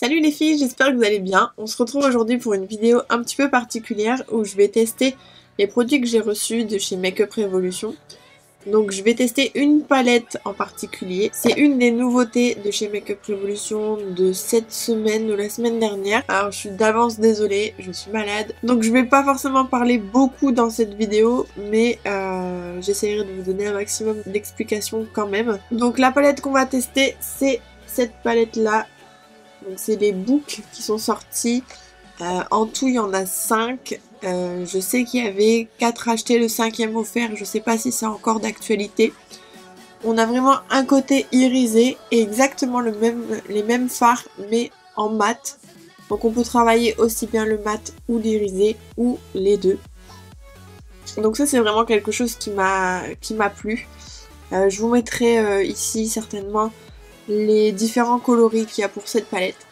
Salut les filles, j'espère que vous allez bien. On se retrouve aujourd'hui pour une vidéo un petit peu particulière où je vais tester les produits que j'ai reçus de chez Makeup Revolution. Donc je vais tester une palette en particulier. C'est une des nouveautés de chez Makeup Revolution de cette semaine ou la semaine dernière. Alors je suis d'avance désolée, je suis malade. Donc je vais pas forcément parler beaucoup dans cette vidéo, mais j'essaierai de vous donner un maximum d'explications quand même. Donc la palette qu'on va tester, c'est cette palette là. Donc c'est les books qui sont sortis. En tout il y en a 5. Je sais qu'il y avait 4 achetés, le 5e offert. Je sais pas si c'est encore d'actualité. On a vraiment un côté irisé et exactement les mêmes fards mais en mat. Donc on peut travailler aussi bien le mat ou l'irisé ou les deux. Donc ça c'est vraiment quelque chose qui m'a plu. Je vous mettrai ici certainement les différents coloris qu'il y a pour cette palette.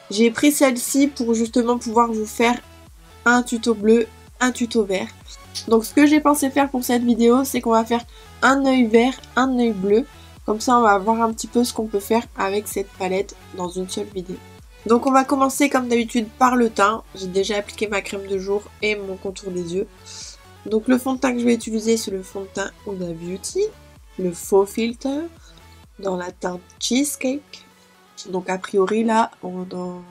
J'ai pris celle-ci pour justement pouvoir vous faire un tuto bleu, un tuto vert. Donc ce que j'ai pensé faire pour cette vidéo, c'est qu'on va faire un œil vert, un œil bleu. Comme ça on va voir un petit peu ce qu'on peut faire avec cette palette dans une seule vidéo. Donc on va commencer comme d'habitude par le teint. J'ai déjà appliqué ma crème de jour et mon contour des yeux. Donc le fond de teint que je vais utiliser, c'est le fond de teint Huda Beauty, le Faux Filter, dans la teinte Cheesecake. Donc a priori là on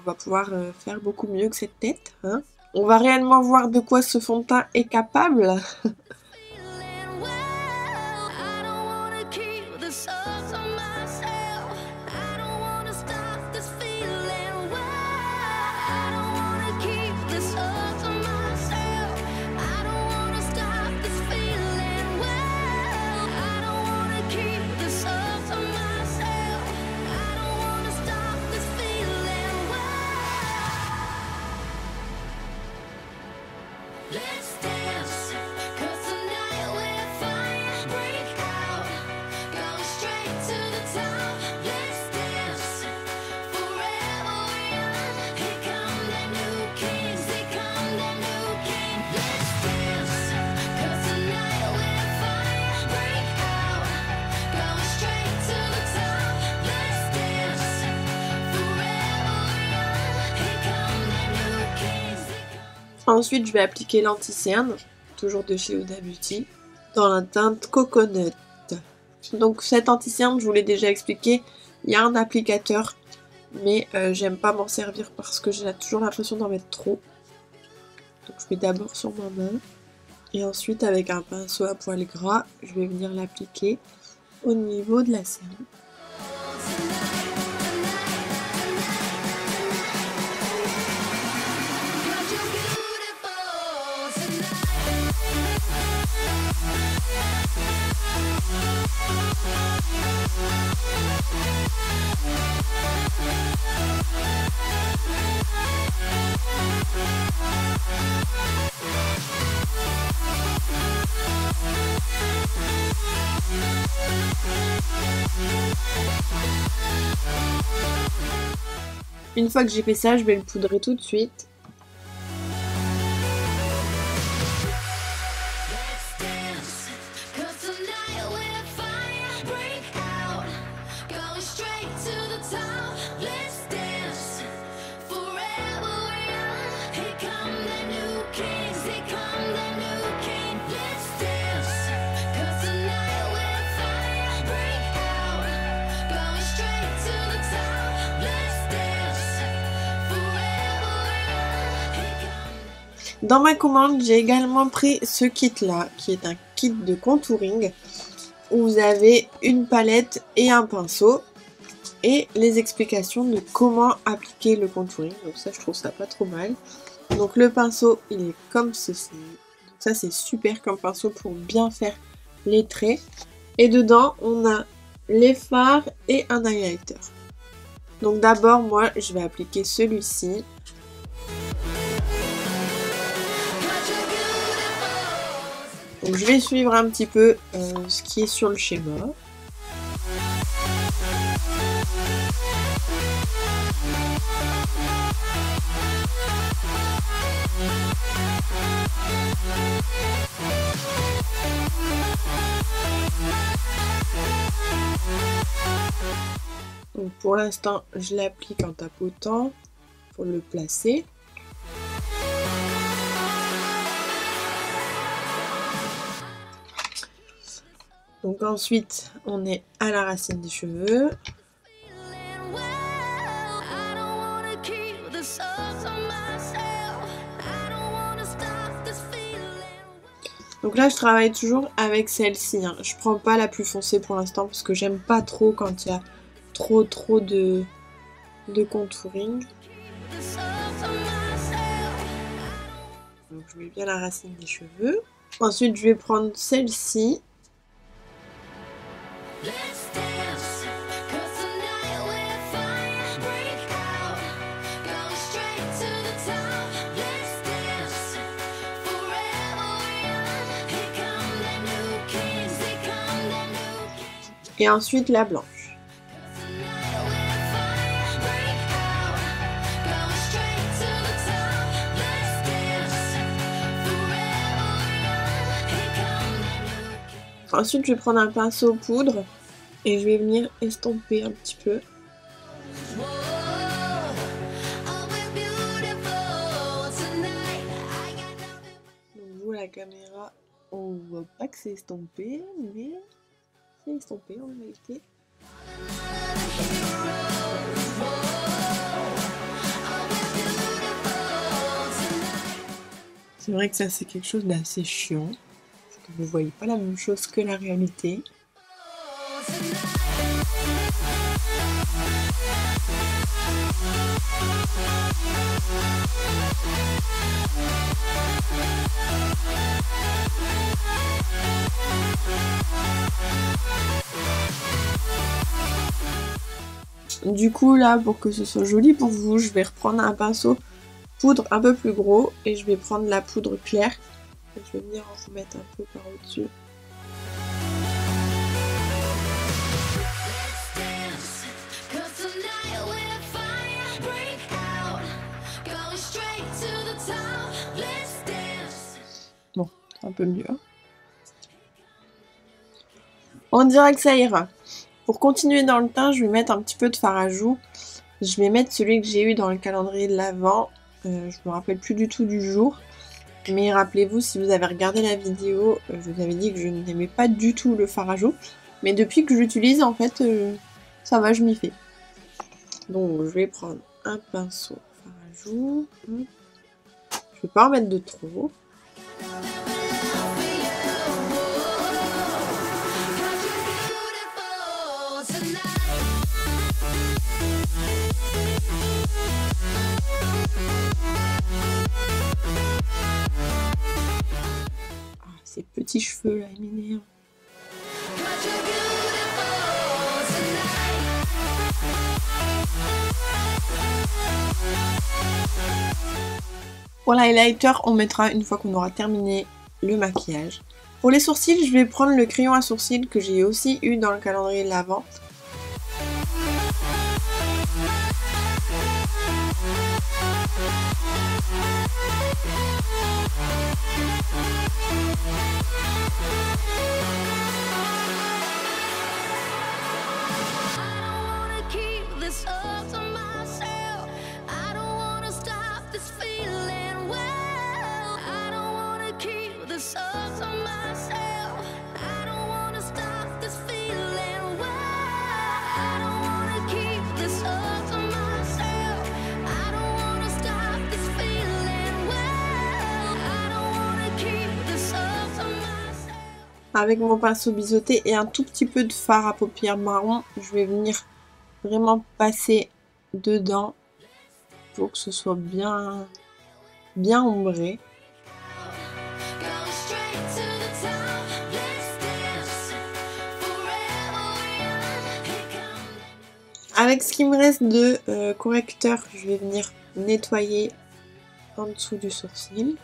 va pouvoir faire beaucoup mieux que cette tête, hein. On va réellement voir de quoi ce fond de teint est capable. Ensuite, je vais appliquer l'anti-cerne, toujours de chez Huda Beauty, dans la teinte Coconut. Donc cet anti-cerne, je vous l'ai déjà expliqué, il y a un applicateur, mais j'aime pas m'en servir parce que j'ai toujours l'impression d'en mettre trop. Donc je mets d'abord sur ma main, et ensuite avec un pinceau à poil gras, je vais venir l'appliquer au niveau de la cerne. Une fois que j'ai fait ça, je vais le poudrer tout de suite. Dans ma commande, j'ai également pris ce kit-là, qui est un kit de contouring, où vous avez une palette et un pinceau, et les explications de comment appliquer le contouring. Donc ça, je trouve ça pas trop mal. Donc le pinceau, il est comme ceci. Donc ça, c'est super comme pinceau pour bien faire les traits. Et dedans, on a les fards et un highlighter. Donc d'abord, moi, je vais appliquer celui-ci. Donc je vais suivre un petit peu ce qui est sur le schéma. Donc pour l'instant, je l'applique en tapotant. pour le placer. Donc ensuite, on est à la racine des cheveux. Donc là, je travaille toujours avec celle-ci. Hein. Je prends pas la plus foncée pour l'instant parce que j'aime pas trop quand il y a trop de contouring. Donc je mets bien la racine des cheveux. Ensuite, je vais prendre celle-ci. Et ensuite la blanche. Ensuite, je vais prendre un pinceau poudre et je vais venir estomper un petit peu. Donc vous, la caméra, on voit pas que c'est estompé, mais c'est estompé en réalité. C'est vrai que ça, c'est quelque chose d'assez chiant. Vous voyez pas la même chose que la réalité. Du coup là, pour que ce soit joli pour vous, je vais reprendre un pinceau poudre un peu plus gros et je vais prendre la poudre claire. Je vais venir en remettre un peu par au-dessus. Bon, c'est un peu mieux. On dirait que ça ira. Pour continuer dans le teint, je vais mettre un petit peu de fard à joues. Je vais mettre celui que j'ai eu dans le calendrier de l'Avent. Je me rappelle plus du tout du jour. Mais rappelez-vous, si vous avez regardé la vidéo, je vous avais dit que je n'aimais pas du tout le fard à joues. Mais depuis que j'utilise, en fait, ça va, je m'y fais. Donc, je vais prendre un pinceau fard à joues. Je vais pas en mettre de trop. Ces petits cheveux là, ils m'énervent. Pour l'highlighter, on mettra une fois qu'on aura terminé le maquillage. Pour les sourcils, je vais prendre le crayon à sourcils que j'ai aussi eu dans le calendrier de l'Avent. Avec mon pinceau biseauté et un tout petit peu de fard à paupières marron, je vais venir vraiment passer dedans pour que ce soit bien ombré. Avec ce qui me reste de correcteur, je vais venir nettoyer en dessous du sourcil.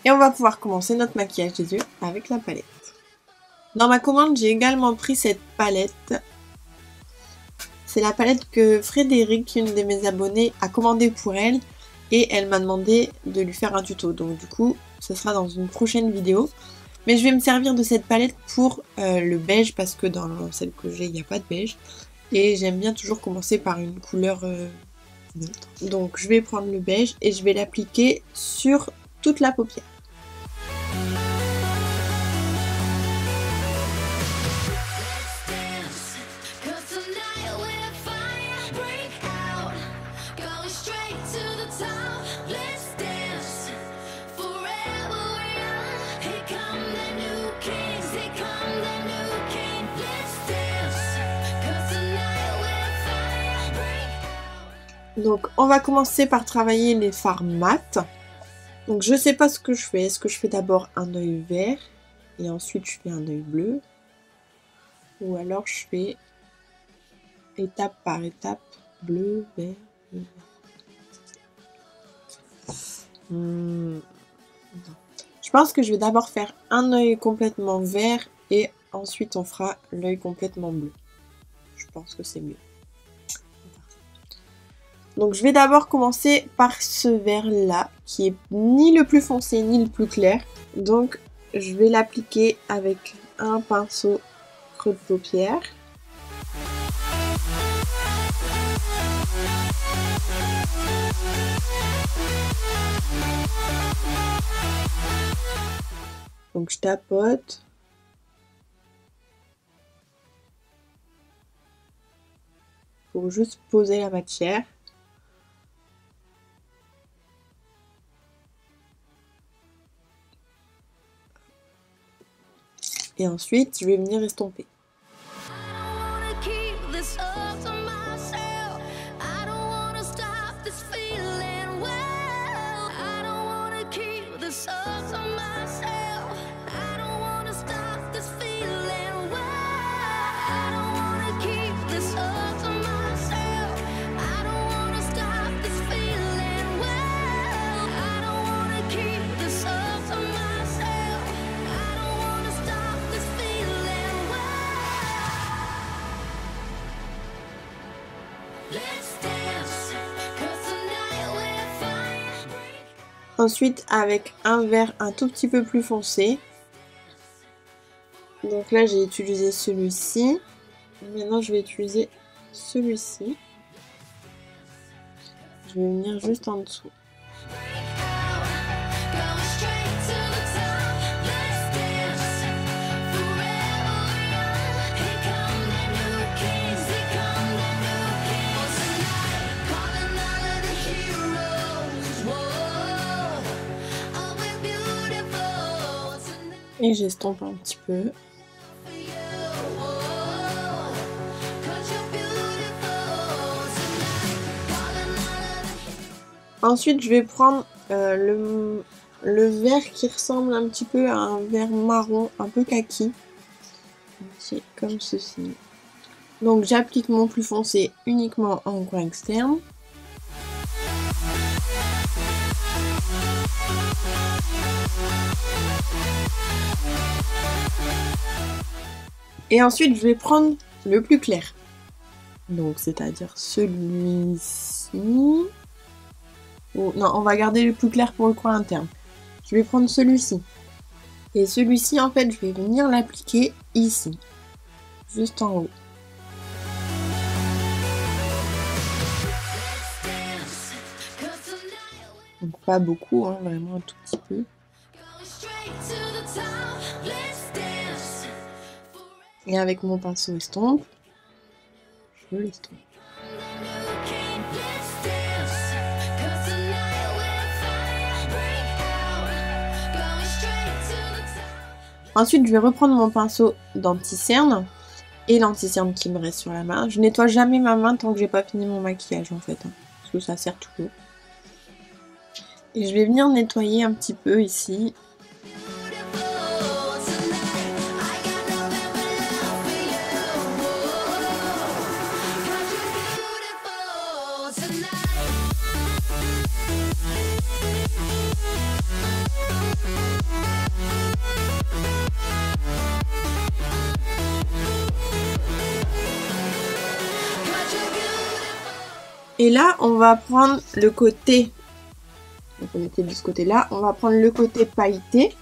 Et on va pouvoir commencer notre maquillage des yeux avec la palette. Dans ma commande, j'ai également pris cette palette. C'est la palette que Frédéric, une de mes abonnées, a commandée pour elle. Et elle m'a demandé de lui faire un tuto. Donc du coup, ce sera dans une prochaine vidéo. Mais je vais me servir de cette palette pour le beige. Parce que dans celle que j'ai, il n'y a pas de beige. Et j'aime bien toujours commencer par une couleur neutre. Donc je vais prendre le beige et je vais l'appliquer sur toute la paupière. Donc on va commencer par travailler les fards mat. Donc je sais pas ce que je fais. Est-ce que je fais d'abord un œil vert et ensuite je fais un œil bleu? Ou alors je fais étape par étape, bleu, vert, bleu, vert. Non. Je pense que je vais d'abord faire un œil complètement vert et ensuite on fera l'œil complètement bleu. Je pense que c'est mieux. Donc je vais d'abord commencer par ce vert là, qui est ni le plus foncé ni le plus clair. Donc je vais l'appliquer avec un pinceau creux de paupière. Donc je tapote. Pour juste poser la matière. Et ensuite, je vais venir estomper. Ensuite, avec un vert un tout petit peu plus foncé. Donc là, j'ai utilisé celui-ci. Maintenant, je vais utiliser celui-ci. Je vais venir juste en dessous. Et j'estompe un petit peu. Ensuite, je vais prendre le vert qui ressemble un petit peu à un vert marron, un peu kaki. Comme ceci. Donc j'applique mon plus foncé uniquement en coin externe. Et ensuite, je vais prendre le plus clair. Donc, c'est-à-dire celui-ci. Oh, non, on va garder le plus clair pour le coin interne. Je vais prendre celui-ci. Et celui-ci, en fait, je vais venir l'appliquer ici. Juste en haut. Donc, pas beaucoup, hein, vraiment un tout petit peu. Et avec mon pinceau estompe, je l'estompe. Ensuite, je vais reprendre mon pinceau d'anti-cerne et l'anti-cerne qui me reste sur la main. Je nettoie jamais ma main tant que j'ai pas fini mon maquillage en fait, hein, parce que ça sert toujours. Et je vais venir nettoyer un petit peu ici. Et là, on va prendre le côté, donc on était de ce côté-là, on va prendre le côté pailleté.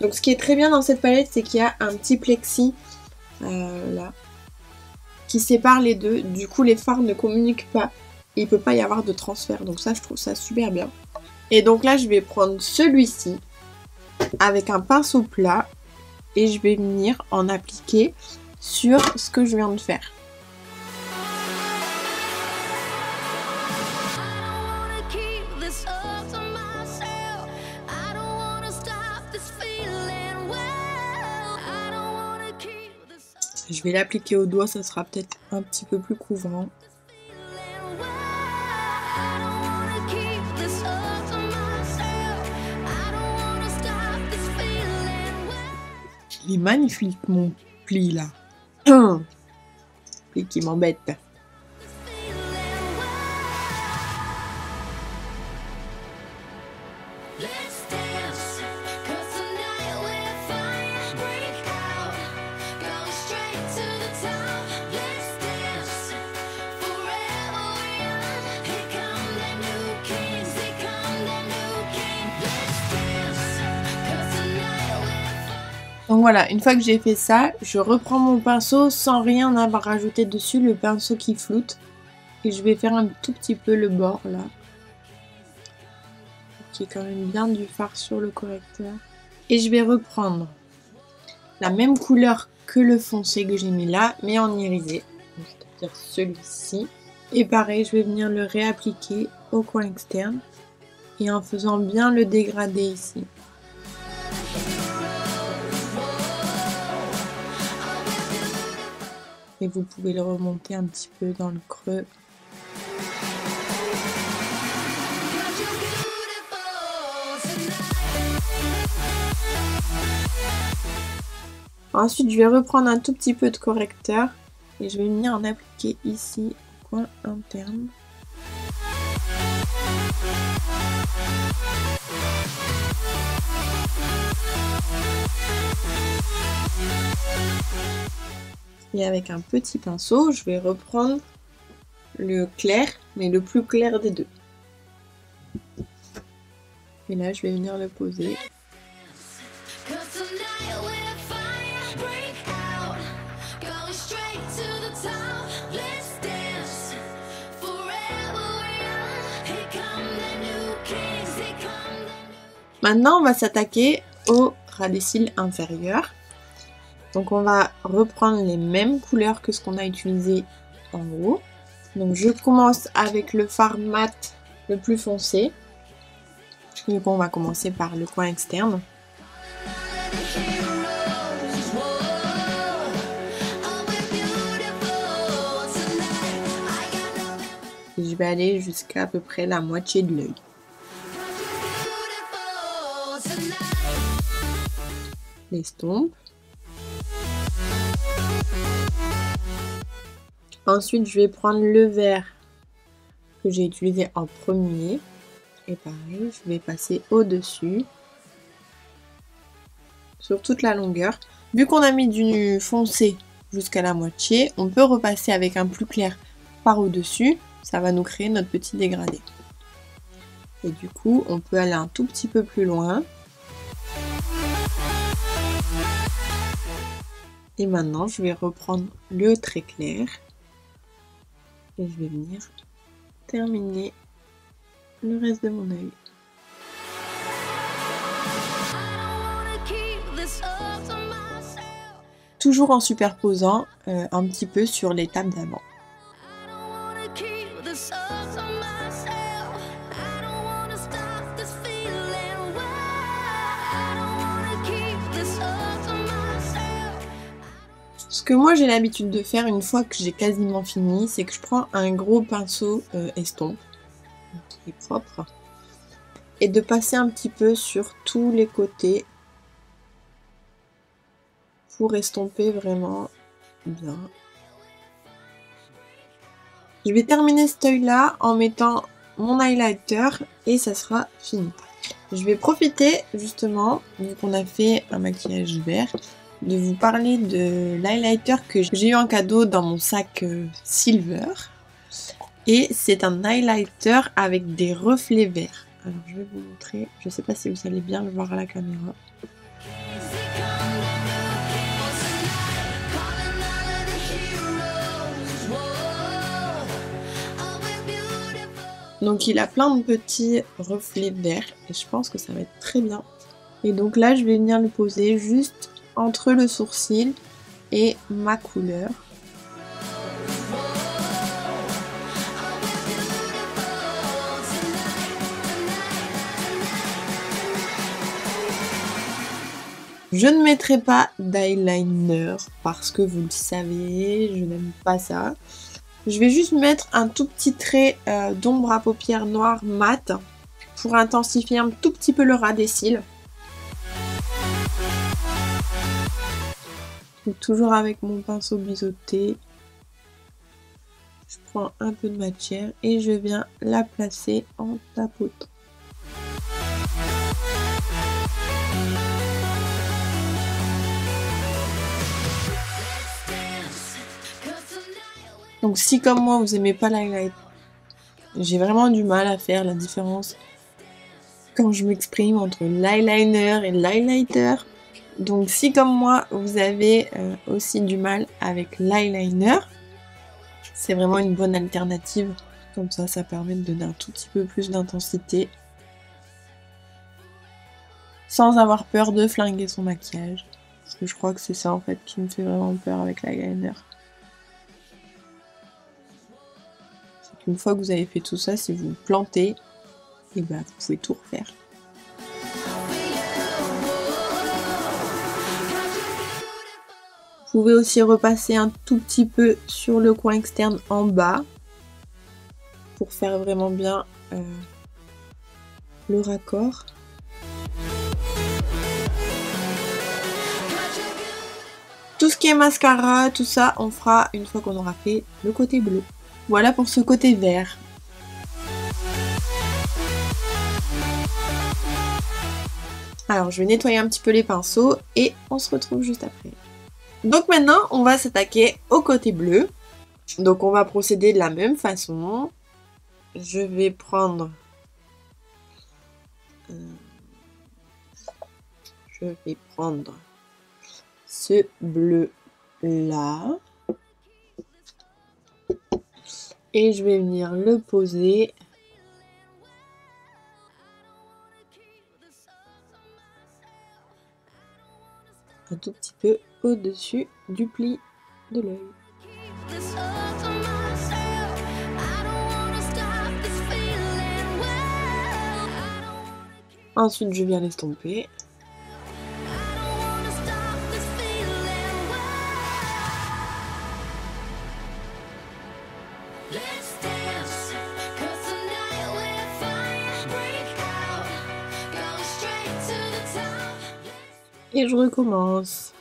Donc ce qui est très bien dans cette palette, c'est qu'il y a un petit plexi, là, qui sépare les deux. Du coup, les fards ne communiquent pas. Et il ne peut pas y avoir de transfert. Donc ça, je trouve ça super bien. Et donc là, je vais prendre celui-ci avec un pinceau plat. Et je vais venir en appliquer sur ce que je viens de faire. Je vais l'appliquer au doigt, ça sera peut-être un petit peu plus couvrant. Il est magnifique mon pli là. Pli qui m'embête. Donc voilà, une fois que j'ai fait ça, je reprends mon pinceau sans rien avoir rajouté dessus, le pinceau qui floute. Et je vais faire un tout petit peu le bord là. Qui est quand même bien du fard sur le correcteur. Et je vais reprendre la même couleur que le foncé que j'ai mis là, mais en irisé. C'est-à-dire celui-ci. Et pareil, je vais venir le réappliquer au coin externe. Et en faisant bien le dégradé ici. Et vous pouvez le remonter un petit peu dans le creux. Ensuite, je vais reprendre un tout petit peu de correcteur et je vais venir en appliquer ici au coin interne. Et avec un petit pinceau, je vais reprendre le clair, mais le plus clair des deux. Et là, je vais venir le poser. Maintenant, on va s'attaquer au ras des cils inférieur. Donc on va reprendre les mêmes couleurs que ce qu'on a utilisé en haut. Donc je commence avec le fard mat le plus foncé. Donc on va commencer par le coin externe. Et je vais aller jusqu'à à peu près la moitié de l'œil. L'estompe. Ensuite, je vais prendre le vert que j'ai utilisé en premier. Et pareil, je vais passer au-dessus. Sur toute la longueur. Vu qu'on a mis du foncé jusqu'à la moitié, on peut repasser avec un plus clair par au-dessus. Ça va nous créer notre petit dégradé. Et du coup, on peut aller un tout petit peu plus loin. Et maintenant, je vais reprendre le trait clair. Et je vais venir terminer le reste de mon œil. Toujours en superposant un petit peu sur l'étape d'avant. Ce que moi j'ai l'habitude de faire une fois que j'ai quasiment fini, c'est que je prends un gros pinceau estompe, qui est propre, et de passer un petit peu sur tous les côtés pour estomper vraiment bien. Je vais terminer cet œil là en mettant mon highlighter et ça sera fini. Je vais profiter justement, vu qu'on a fait un maquillage vert, de vous parler de l'highlighter que j'ai eu en cadeau dans mon sac Silver. Et c'est un highlighter avec des reflets verts. Alors je vais vous montrer, je sais pas si vous allez bien le voir à la caméra. Donc il a plein de petits reflets verts et je pense que ça va être très bien. Et donc là je vais venir le poser juste entre le sourcil et ma couleur. Je ne mettrai pas d'eyeliner parce que vous le savez, je n'aime pas ça. Je vais juste mettre un tout petit trait d'ombre à paupières noires mat pour intensifier un tout petit peu le ras des cils. Et toujours avec mon pinceau biseauté, je prends un peu de matière et je viens la placer en tapotant. Donc si comme moi vous aimez pas l'highlight, j'ai vraiment du mal à faire la différence quand je m'exprime entre l'eyeliner et l'highlighter. Donc si comme moi vous avez aussi du mal avec l'eyeliner, c'est vraiment une bonne alternative. Comme ça permet de donner un tout petit peu plus d'intensité sans avoir peur de flinguer son maquillage. Parce que je crois que c'est ça en fait qui me fait vraiment peur avec l'eyeliner. Une fois que vous avez fait tout ça, si vous vous plantez, et ben vous pouvez tout refaire. Vous pouvez aussi repasser un tout petit peu sur le coin externe en bas pour faire vraiment bien le raccord. Tout ce qui est mascara, tout ça, on fera une fois qu'on aura fait le côté bleu. Voilà pour ce côté vert. Alors je vais nettoyer un petit peu les pinceaux et on se retrouve juste après. Donc maintenant on va s'attaquer au côté bleu. Donc on va procéder de la même façon. Je vais prendre ce bleu là. Et je vais venir le poser un tout petit peu au-dessus du pli de l'œil. Ensuite, je viens l'estomper. Et je recommence.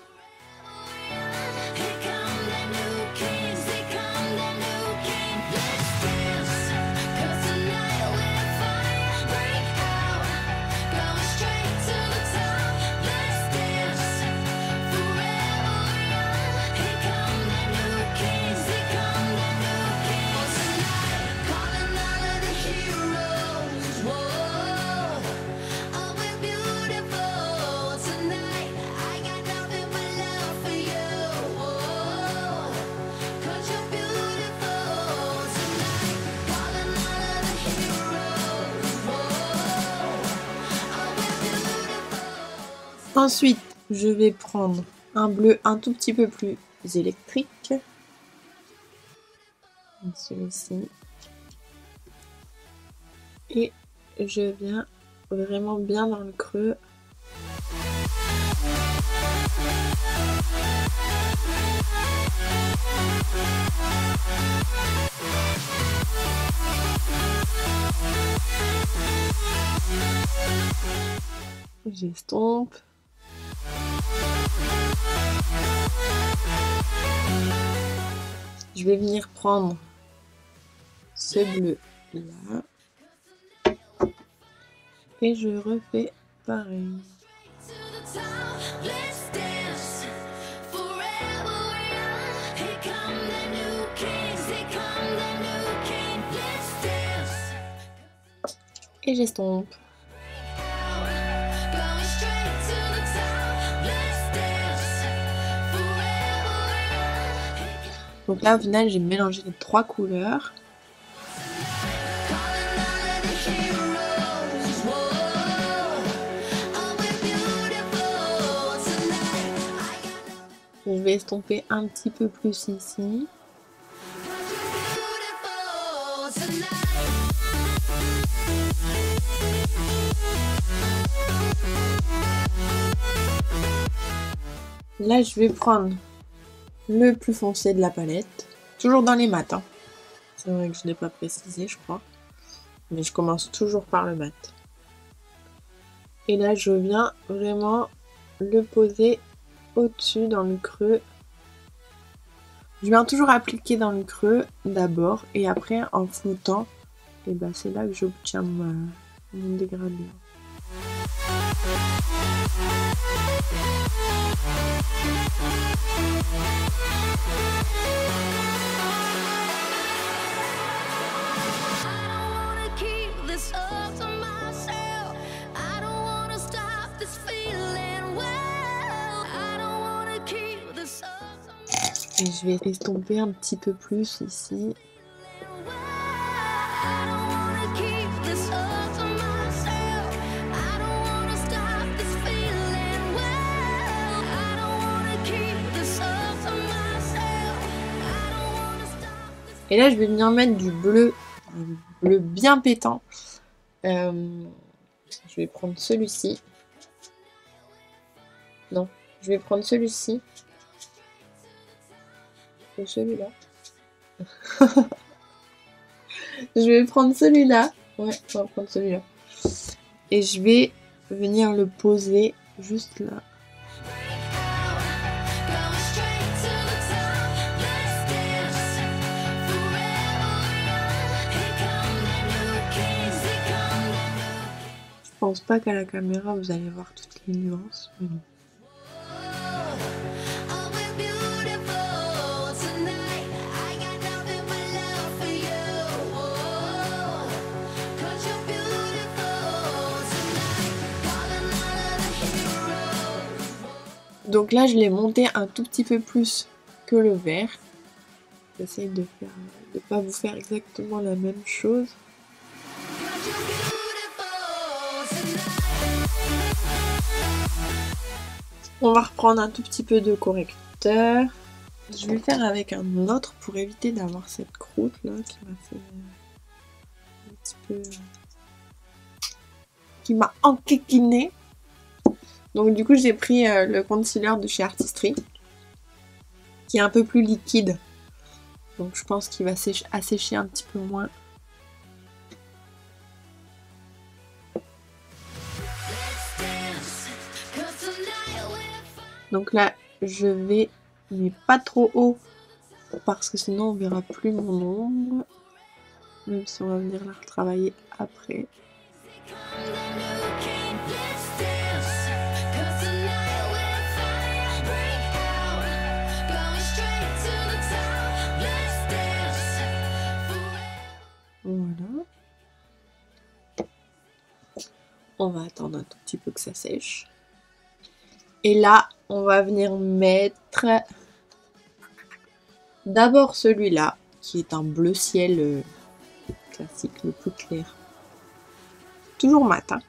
Ensuite, je vais prendre un bleu un tout petit peu plus électrique. Celui-ci. Et je viens vraiment bien dans le creux. J'estompe. Je vais venir prendre ce bleu là et je refais pareil. Et j'estompe. Donc là, au final, j'ai mélangé les 3 couleurs. Je vais estomper un petit peu plus ici. Là, je vais prendre le plus foncé de la palette. Toujours dans les mats. Hein. C'est vrai que je n'ai pas précisé, je crois. Mais je commence toujours par le mat. Et là, je viens vraiment le poser au-dessus dans le creux. Je viens toujours appliquer dans le creux d'abord et après en floutant, et ben c'est là que j'obtiens mon dégradé. Et je vais estomper un petit peu plus ici. Et là, je vais venir mettre du bleu bien pétant. Je vais prendre celui-ci. Non, je vais prendre celui-ci. Ou celui-là. Je vais prendre celui-là. Ouais, on va prendre celui-là. Et je vais venir le poser juste là. Je pense pas qu'à la caméra vous allez voir toutes les nuances, mais bon. Donc là, je l'ai monté un tout petit peu plus que le vert. J'essaye de pas vous faire exactement la même chose. On va reprendre un tout petit peu de correcteur. Je vais faire avec un autre pour éviter d'avoir cette croûte là qui m'a fait un petit peu... qui m'a enquiquiné. Donc du coup j'ai pris le concealer de chez Artistry qui est un peu plus liquide. Donc je pense qu'il va assécher un petit peu moins. Donc là je vais, mais pas trop haut parce que sinon on verra plus mon ombre. Même si on va venir la retravailler après. Voilà. On va attendre un tout petit peu que ça sèche. Et là, on va venir mettre d'abord celui-là, qui est un bleu ciel classique, le plus clair. Toujours mat, hein.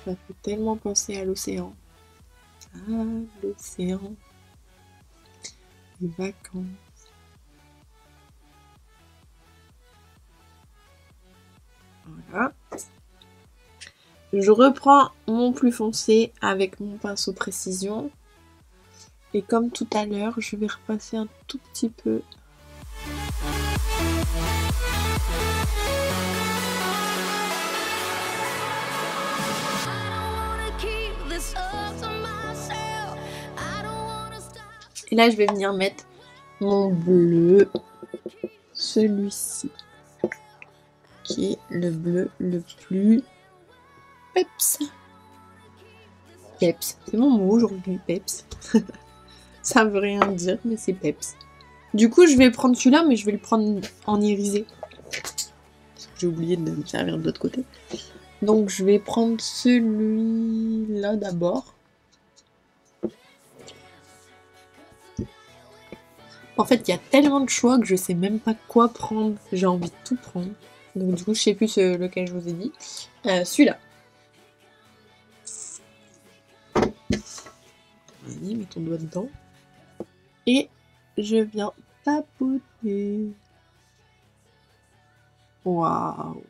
Ça fait tellement penser à l'océan. Ah, l'océan. Les vacances. Voilà. Je reprends mon plus foncé avec mon pinceau précision. Et comme tout à l'heure, je vais repasser un tout petit peu. Et là, je vais venir mettre mon bleu, celui-ci, qui est le bleu le plus peps. Peps, c'est mon mot aujourd'hui, peps. Ça veut rien dire, mais c'est peps. Du coup, je vais prendre celui-là, mais je vais le prendre en irisé. J'ai oublié de me servir de l'autre côté. Donc, je vais prendre celui-là d'abord. En fait, il y a tellement de choix que je sais même pas quoi prendre. J'ai envie de tout prendre. Donc, du coup, je sais plus lequel je vous ai dit. Celui-là. Vas-y, mets ton doigt dedans. Et je viens papoter. Waouh,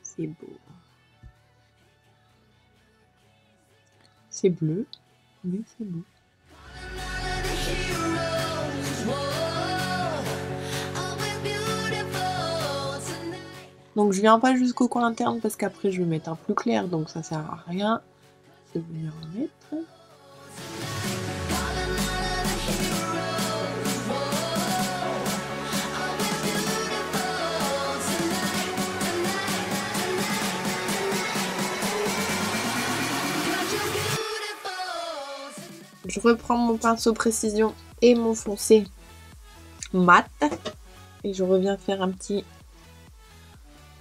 c'est beau. C'est bleu, mais c'est beau. Donc je viens pas jusqu'au coin interne parce qu'après je vais mettre un plus clair, donc ça sert à rien de venir en mettre. Je reprends mon pinceau précision et mon foncé mat et je reviens faire un petit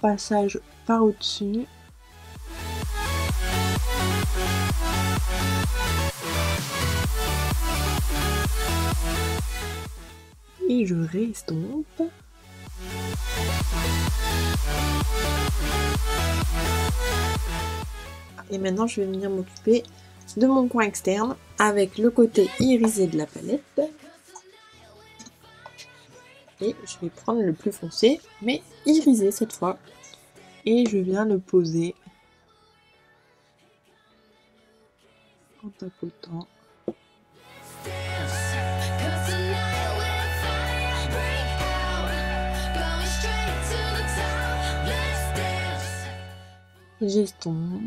passage par au-dessus. Et je restompe. Et maintenant je vais venir m'occuper de mon coin externe avec le côté irisé de la palette. Et je vais prendre le plus foncé, mais irisé cette fois. Et je viens le poser en tapotant. J'estompe.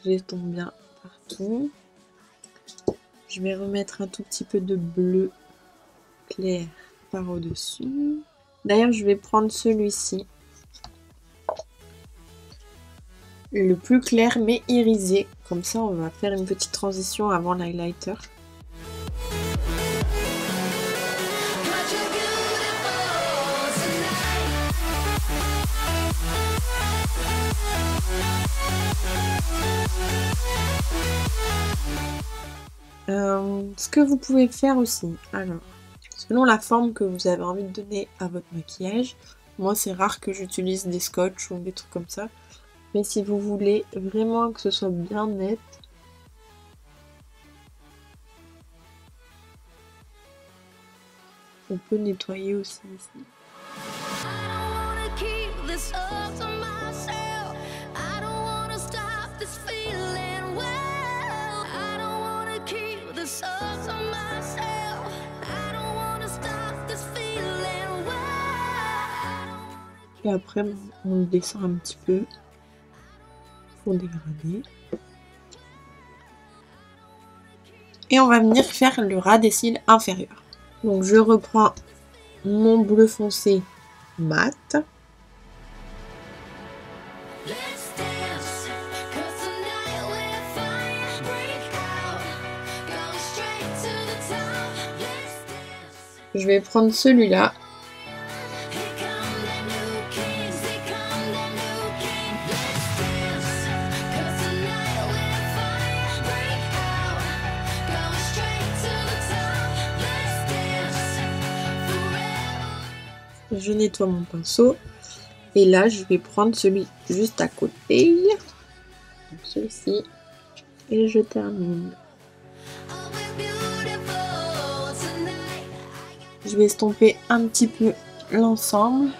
J'estompe bien partout. Je vais remettre un tout petit peu de bleu clair par au-dessus. D'ailleurs, je vais prendre celui-ci. Le plus clair mais irisé. Comme ça, on va faire une petite transition avant l'highlighter. Ce que vous pouvez faire aussi, alors, selon la forme que vous avez envie de donner à votre maquillage, moi c'est rare que j'utilise des scotch ou des trucs comme ça, mais si vous voulez vraiment que ce soit bien net, on peut nettoyer aussi ici. Et après, on descend un petit peu pour dégrader. Et on va venir faire le ras des cils inférieurs. Donc je reprends mon bleu foncé mat. Je vais prendre celui-là. Je nettoie mon pinceau et là je vais prendre celui juste à côté, donc celui-ci, et je termine. Je vais estomper un petit peu l'ensemble.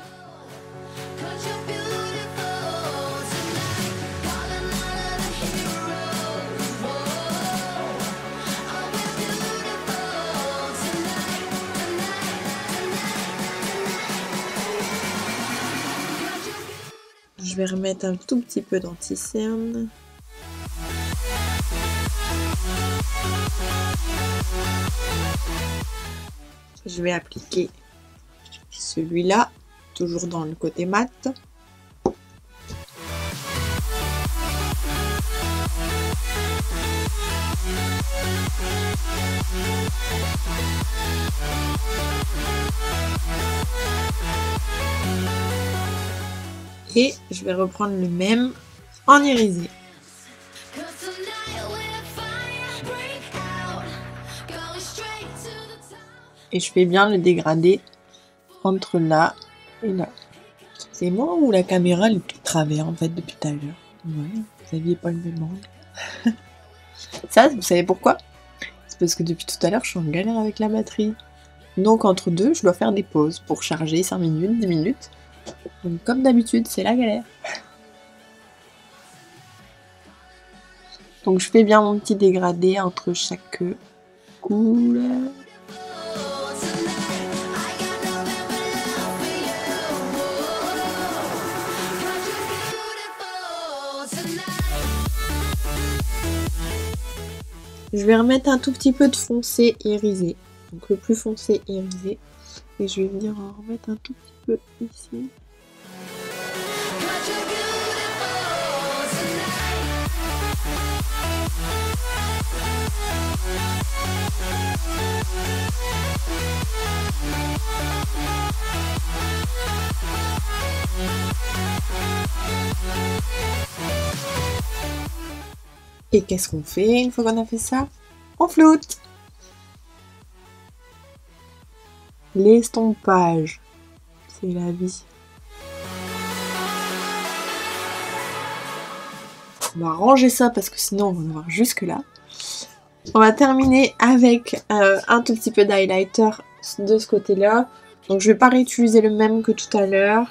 Je vais remettre un tout petit peu d'anti-cerne. Je vais appliquer celui-là, toujours dans le côté mat. Et je vais reprendre le même en irisé. Et je fais bien le dégradé entre là et là. C'est moi ou la caméra elle est tout travers en fait depuis tout à l'heure. Ouais, vous aviez pas le même angle. Ça, vous savez pourquoi? C'est parce que depuis tout à l'heure je suis en galère avec la batterie. Donc entre deux, je dois faire des pauses pour charger 5 minutes, 10 minutes. Donc comme d'habitude, c'est la galère. Donc je fais bien mon petit dégradé entre chaque couleur. Je vais remettre un tout petit peu de foncé irisé. Donc le plus foncé irisé. Et je vais venir en remettre un tout petit peu ici. Et qu'est-ce qu'on fait une fois qu'on a fait ça? On floute! L'estompage, c'est la vie. On va ranger ça parce que sinon on va voir jusque là. On va terminer avec un tout petit peu d'highlighter de ce côté-là. Donc je vais pas réutiliser le même que tout à l'heure.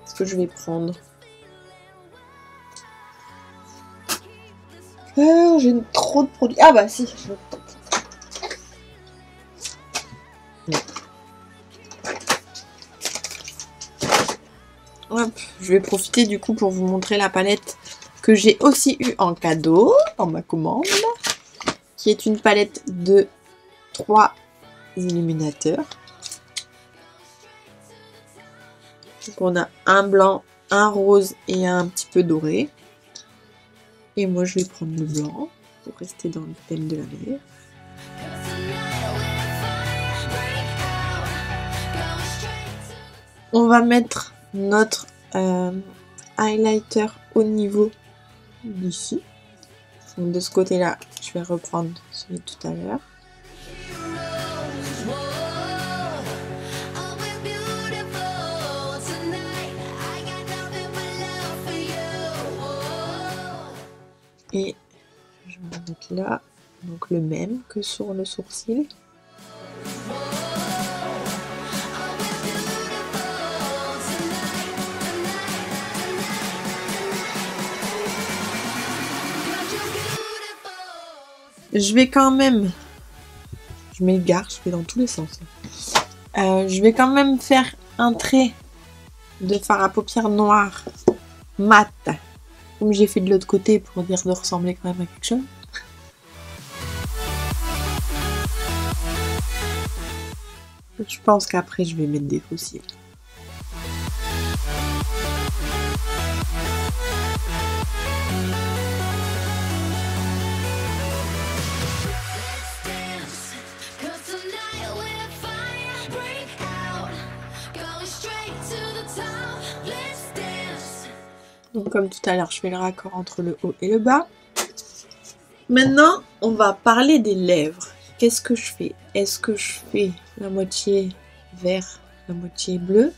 Ce que je vais prendre. J'ai trop de produits. Ah bah si. Hop, je vais profiter du coup pour vous montrer la palette que j'ai aussi eu en cadeau dans ma commande, qui est une palette de 3 illuminateurs. Donc on a un blanc, un rose et un petit peu doré. Et moi je vais prendre le blanc pour rester dans le thème de la mer. On va mettre notre highlighter au niveau d'ici. Donc de ce côté là, je vais reprendre celui de tout à l'heure. Et je vais mettre là, donc le même que sur le sourcil. Je vais quand même, je m'égare, je vais dans tous les sens. Je vais quand même faire un trait de fard à paupières noir mat, comme j'ai fait de l'autre côté pour dire de ressembler quand même à quelque chose. Je pense qu'après je vais mettre des faux cils. Donc comme tout à l'heure, je fais le raccord entre le haut et le bas. Maintenant, on va parler des lèvres. Qu'est-ce que je fais? Est-ce que je fais la moitié vert, la moitié bleu?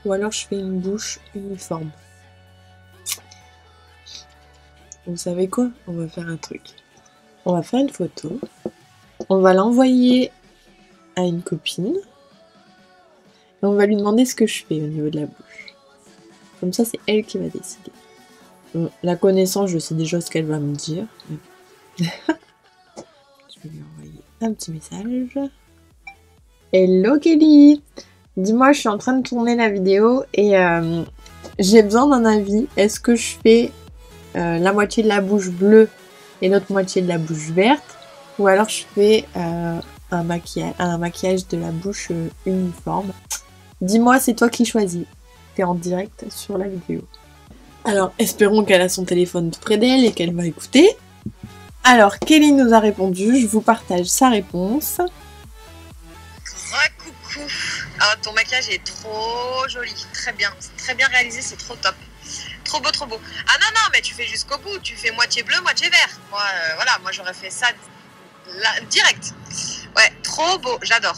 Ou alors je fais une bouche uniforme? Vous savez quoi? On va faire un truc. On va faire une photo. On va l'envoyer à une copine. Et on va lui demander ce que je fais au niveau de la bouche. Comme ça, c'est elle qui va décider. Bon, la connaissance, je sais déjà ce qu'elle va me dire. Je vais lui envoyer un petit message. Hello Kelly! Dis-moi, je suis en train de tourner la vidéo et j'ai besoin d'un avis. Est-ce que je fais la moitié de la bouche bleue et l'autre moitié de la bouche verte, ou alors je fais un maquillage de la bouche uniforme. Dis-moi, c'est toi qui choisis. T'es en direct sur la vidéo. Alors, espérons qu'elle a son téléphone tout près d'elle et qu'elle va écouter. Alors, Kelly nous a répondu, je vous partage sa réponse. Coucou. Ah, ton maquillage est trop joli, très bien réalisé, c'est trop top. Trop beau, trop beau. Ah non, mais tu fais jusqu'au bout, tu fais moitié bleu, moitié vert. Moi, voilà, moi j'aurais fait ça là, direct. Ouais, trop beau, j'adore.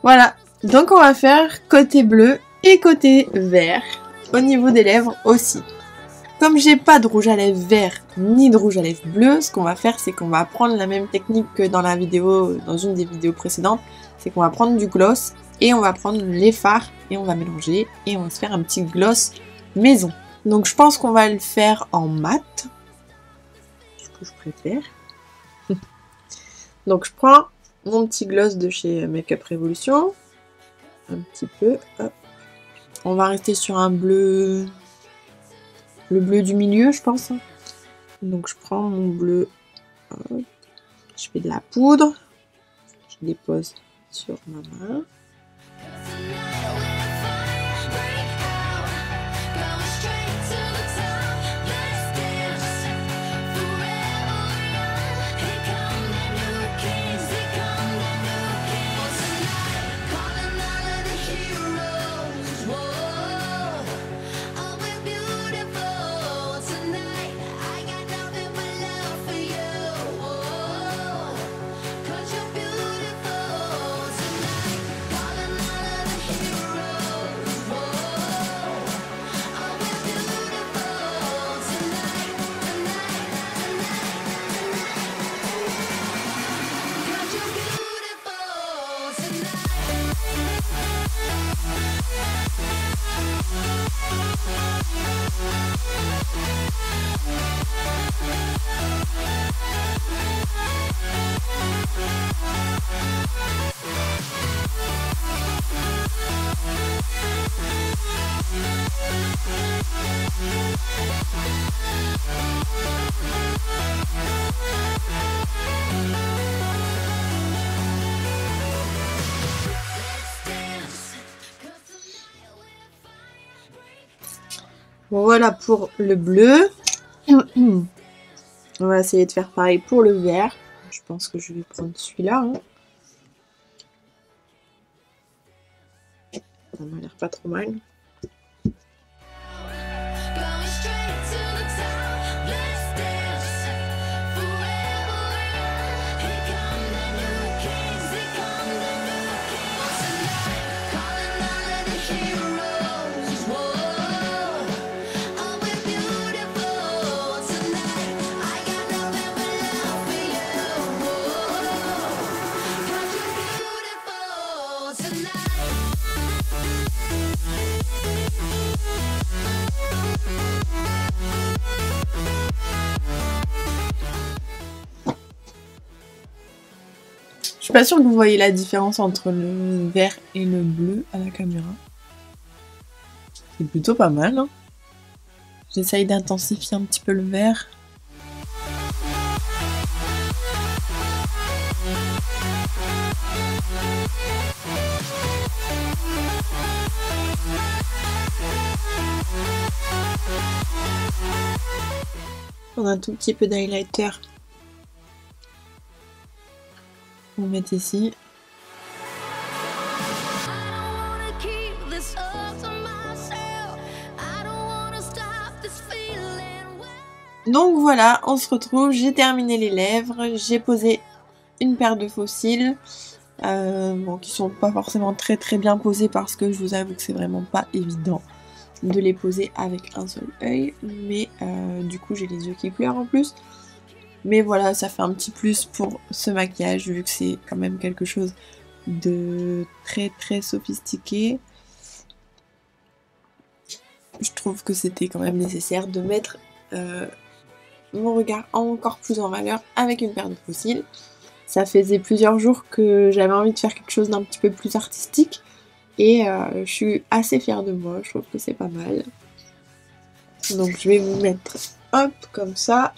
Voilà, donc on va faire côté bleu et côté vert, au niveau des lèvres aussi. Comme j'ai pas de rouge à lèvres vert ni de rouge à lèvres bleu, ce qu'on va faire c'est qu'on va prendre la même technique que dans une des vidéos précédentes, c'est qu'on va prendre du gloss et on va prendre les fards et on va mélanger et on va se faire un petit gloss maison. Donc je pense qu'on va le faire en mat, ce que je préfère. Donc je prends mon petit gloss de chez Makeup Revolution, un petit peu, hop. On va rester sur un bleu, le bleu du milieu je pense. Donc je prends mon bleu, hop. Je fais de la poudre, je dépose sur ma main. Voilà pour le bleu. On va essayer de faire pareil pour le vert. Je pense que je vais prendre celui-là. Hein. Ça m'a l'air pas trop mal. Je suis pas sûre que vous voyez la différence entre le vert et le bleu à la caméra. C'est plutôt pas mal. Hein. J'essaye d'intensifier un petit peu le vert. On a un tout petit peu d'highlighter. On va mettre ici. Donc voilà, on se retrouve, j'ai terminé les lèvres, j'ai posé une paire de faux cils, bon, qui sont pas forcément très bien posés parce que je vous avoue que c'est vraiment pas évident de les poser avec un seul œil, mais du coup j'ai les yeux qui pleurent en plus. Mais voilà, ça fait un petit plus pour ce maquillage, vu que c'est quand même quelque chose de très sophistiqué. Je trouve que c'était quand même nécessaire de mettre mon regard encore plus en valeur avec une paire de faux cils. Ça faisait plusieurs jours que j'avais envie de faire quelque chose d'un petit peu plus artistique. Et je suis assez fière de moi, je trouve que c'est pas mal. Donc je vais vous mettre, hop, comme ça.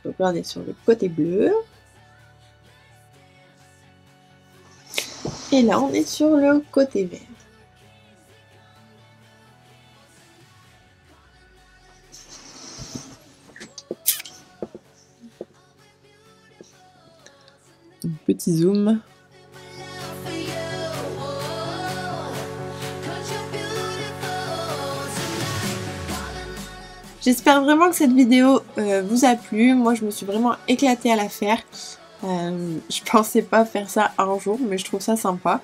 Donc là on est sur le côté bleu. Et là on est sur le côté vert. Un petit zoom. J'espère vraiment que cette vidéo vous a plu. Moi je me suis vraiment éclatée à la faire. Je pensais pas faire ça un jour, mais je trouve ça sympa.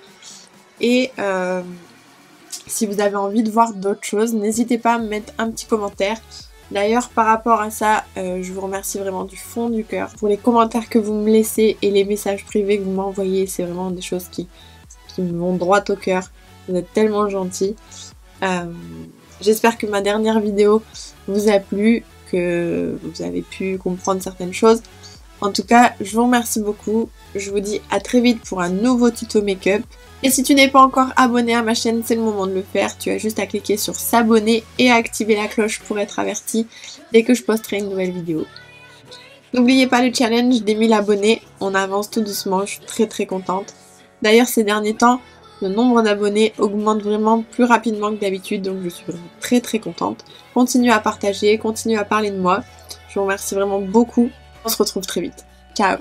Et si vous avez envie de voir d'autres choses, n'hésitez pas à me mettre un petit commentaire. D'ailleurs, par rapport à ça, je vous remercie vraiment du fond du cœur pour les commentaires que vous me laissez et les messages privés que vous m'envoyez. C'est vraiment des choses qui me vont droit au cœur. Vous êtes tellement gentils. J'espère que ma dernière vidéo vous a plu, que vous avez pu comprendre certaines choses. En tout cas, je vous remercie beaucoup. Je vous dis à très vite pour un nouveau tuto make-up. Et si tu n'es pas encore abonné à ma chaîne, c'est le moment de le faire. Tu as juste à cliquer sur s'abonner et à activer la cloche pour être averti dès que je posterai une nouvelle vidéo. N'oubliez pas le challenge des 1000 abonnés. On avance tout doucement, je suis très contente. D'ailleurs, ces derniers temps, le nombre d'abonnés augmente vraiment plus rapidement que d'habitude, donc je suis vraiment très contente. Continuez à partager, continuez à parler de moi. Je vous remercie vraiment beaucoup. On se retrouve très vite. Ciao!